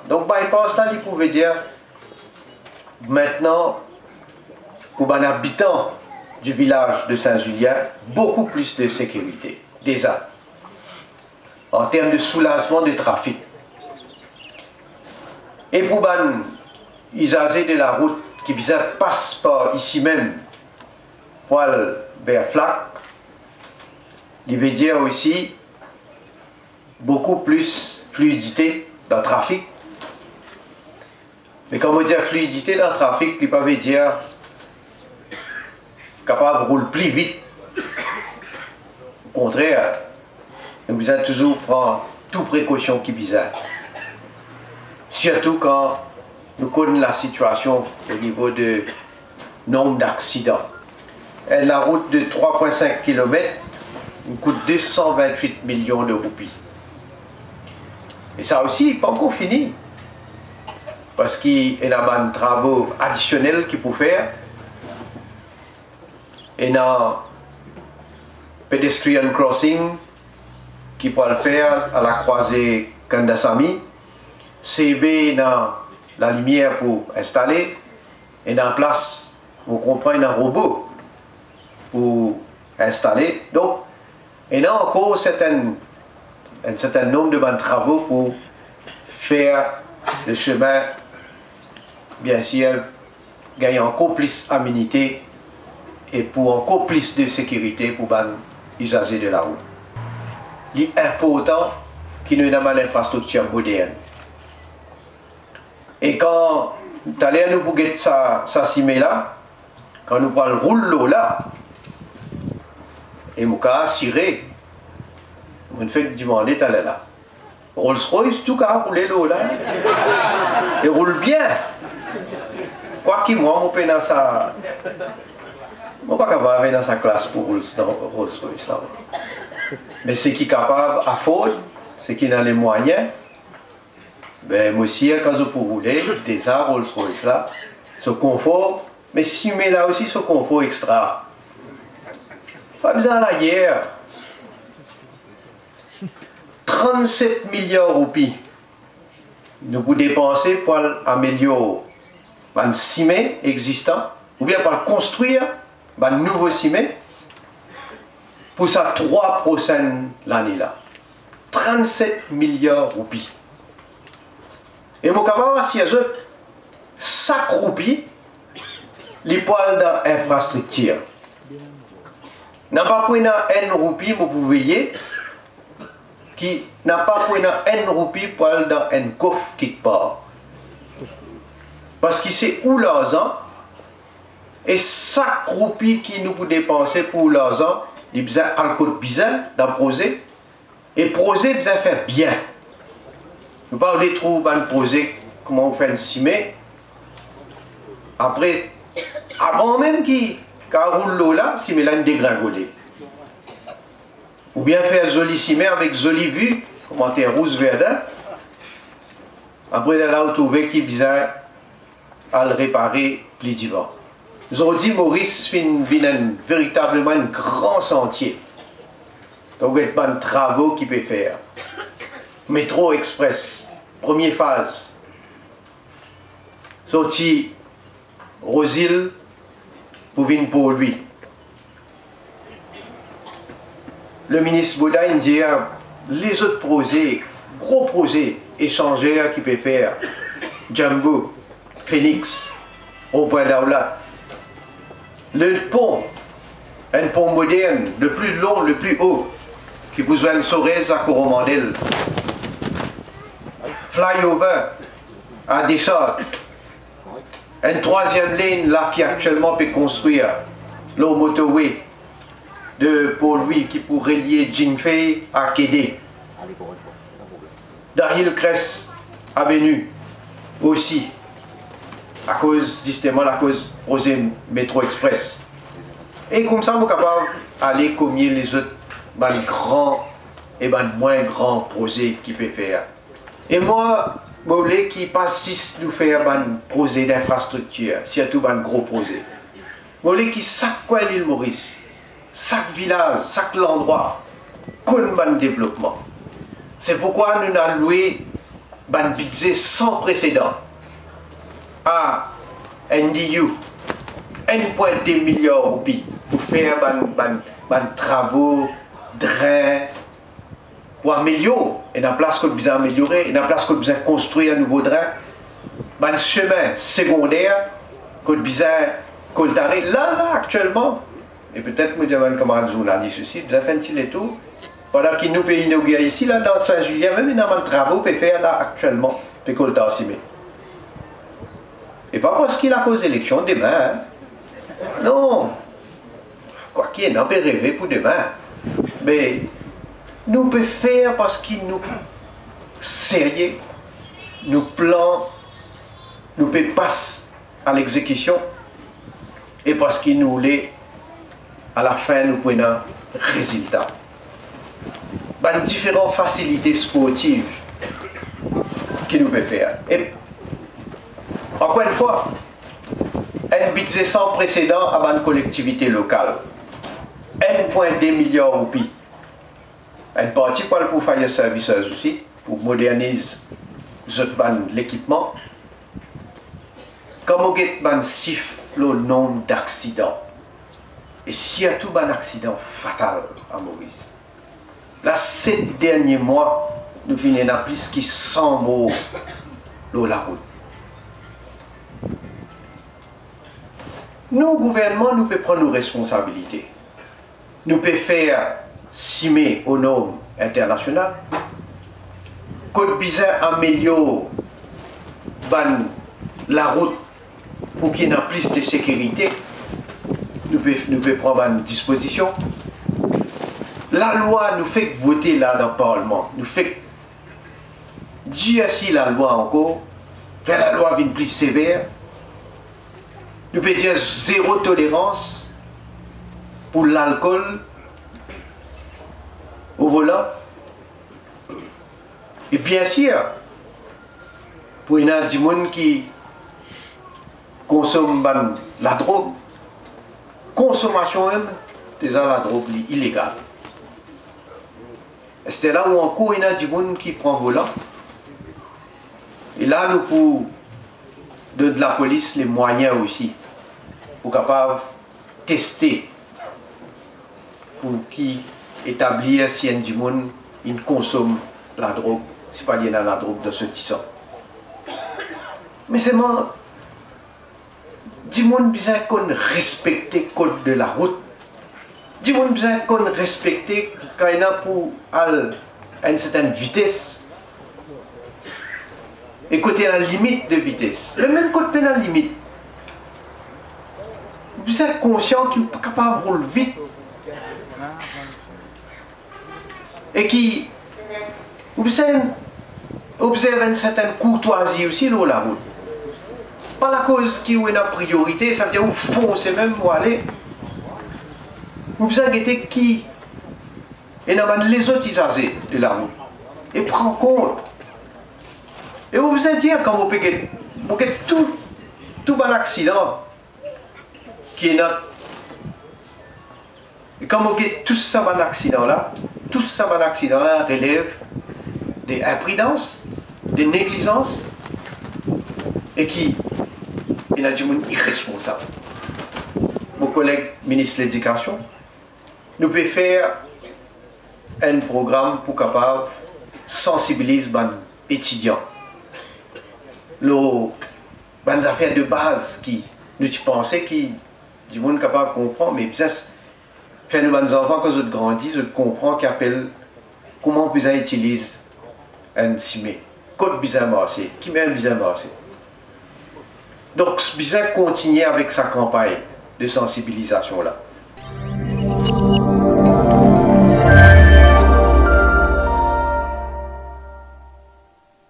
Donc, bypass là, il pouvait dire, maintenant, pour les habitants du village de Saint-Julien, beaucoup plus de sécurité, déjà, en termes de soulagement de trafic. Et pour les usagers de la route qui passent par ici même, pour aller vers Flac, il veut dire aussi beaucoup plus fluidité dans le trafic. Mais quand on dit fluidité dans le trafic, il ne veut pas dire capable de rouler plus vite. Au contraire, nous devons toujours prendre toute précaution qui est bizarre. Surtout quand nous connaissons la situation au niveau de nombre d'accidents. La route de 3,5 km nous coûte 228 millions de roupies. Et ça aussi, pas encore fini. Parce qu'il y a des travaux additionnels qu'il faut faire. Il y a pedestrian crossing qui peut le faire à la croisée Kandasamy. CB dans la lumière pour installer. Et dans la place, vous comprenez, un robot pour installer. Donc, il y a encore un certain nombre de travaux pour faire le chemin, bien sûr, gagner encore plus d'aménité et pour encore plus de sécurité pour les usagers de la route. Il est important qu'il y ait une infrastructure moderne. Et quand nous allons nous bouger ça là, quand nous parlons rouler l'eau là, et nous avons assuré, nous fait demander d'aller là. Rolls-Royce, tout cas, rouler l'eau là. Et roule bien. Quoi qu'il moi, on peut dans sa. On ne peut pas capable dans sa classe pour rouler dans Rolls-Royce là. Mais ce qui est capable à faute, ce qui a les moyens, ben moi aussi, quand je peux rouler, déjà Rolls-Royce là, ce confort, mais si mais là aussi ce confort extra. Pas besoin de la guerre. 37 milliards de roupies nous pouvons dépenser pour améliorer un ciment existant ou bien pour construire un nouveau ciment pour ça 3 prochaines l'année là. 37 milliards de roupies. Et mon camarade, si je chaque roupie, les poils dans l'infrastructure. N'a pas pris une roupie, vous pouvez qui n'a pas pris une roupie pour aller dans un coffre quelque part. Parce qu'il sait où l'argent, et chaque roupie qui nous peut dépenser pour l'argent, il a besoin d'alcool bizarre, d'un projet, et projet besoin de faire bien. Nous parlons de trouver un projet, comment on fait le ciment, après, avant même qu'il roule l'eau là, ciment là, une dégringolée. Ou bien faire joli ciment avec jolie vue, commentaire rouge verdun. Après, là, on trouve qui bizarre à le réparer plus divin. Aujourd'hui, Maurice vient véritablement un grand sentier. Donc, il y a pas de travaux qu'il peut faire. Métro express, première phase. Sorti Rosil pour venir pour lui. Le ministre Boudaï dit les autres projets, gros projets échangeurs qu'il peut faire, Jumbo, Phoenix, au point d'Aula. Le pont, un pont moderne, le plus long, le plus haut, qui besoin de Sorez à Coromandel. Flyover à Deschamps. Une troisième ligne là qui actuellement peut construire le motorway de Port-Louis qui pourrait lier Jinfei à Kédé. Dans Hillcrest Avenue aussi, à cause justement à cause projet métro express. Et comme ça, nous sommes capables d'aller communier les autres grands et moins grands projets qu'il peut faire. Et moi, je voulais qu'il passe nous faire un projet d'infrastructure, surtout un gros projet. Je voulais qu'il chaque coin l'île Maurice, chaque village, chaque endroit, connaisse un développement. C'est pourquoi nous avons loué un budget sans précédent à NDU, 1,2 milliard de roupies pour faire des travaux, drains, pour améliorer. Et dans la place qu'on besoin améliorer, et dans la place qu'on besoin construire un nouveau drain, un chemin secondaire qu'on besoin coltarer. Là, actuellement, et peut-être me dire un camarade journaliste aussi, vous avez fait et tout, pendant qu'il nous peut inaugurer ici, là, dans Saint-Julien, même il y a des travaux pour faire là actuellement, pour coltarer. Et pas parce qu'il a cause d'élection demain. Hein. Non. Quoi qu'il y ait, on peut rêver pour demain. Mais nous pouvons faire parce qu'il nous sérieux, nous plans, nous pouvons passer à l'exécution et parce qu'il nous l'est, à la fin nous prenons un résultat. Il y a différentes facilités sportives que nous pouvons faire. Et encore une fois, un budget sans précédent à une collectivité locale. 1,2 milliard de roupies. Une partie pour faire des services aussi, pour moderniser l'équipement. Comme on a siffle le nombre d'accidents. Et s'il y a tout un accident fatal à Maurice, là, ces derniers mois, nous venons à plus de 100 morts sur la route. Nous, gouvernement, nous pouvons prendre nos responsabilités. Nous pouvons faire cimer aux normes internationales. Côte bizarre améliore la route pour qu'il y ait plus de sécurité. Nous pouvons prendre une disposition. La loi nous fait voter là dans le Parlement. Nous fait dire si la loi encore, que la loi vient plus sévère. Nous pouvons dire zéro tolérance pour l'alcool au volant. Et bien sûr, pour il y a des gens qui consomment la drogue, consommation même, déjà la drogue illégale. C'est là où encore il y a des gens qui prennent volant. Et là, nous pouvons de la police les moyens aussi pour capable tester pour qui établir si un monde il consomme la drogue, si pas il y a la drogue dans ce tissant. Mais c'est moi, du monde besoin qu'on respecte le code de la route, du monde besoin qu'on respecte quand il y a pour à une certaine vitesse. Et côté la limite de vitesse, le même code pénal limite. Vous êtes conscient qu'il n'est pas capable de rouler vite. Et qui observe une certaine courtoisie aussi dans la route. Pas la cause qui est une priorité, ça veut dire où foncer même où aller. Vous avez qui et les autres usagers de la route. Et prend compte. Et vous vous dire quand vous payez tout un accident qui est notre. Et quand vous avez tout ça un accident là, relève des imprudences, des négligences, et qui est des gens irresponsables. Mon collègue ministre de l'Éducation, nous pouvons faire un programme pour capable sensibiliser les étudiants. Les affaires de base qui nous pensons qui du monde capable de comprendre, mais bien faire nos enfants quand ils grandissent, ils comprennent qu'ils appellent comment ils utilisent un cimé, code bizarre marché, qui même bizarre marché. Donc bizarre continuer avec sa campagne de sensibilisation là.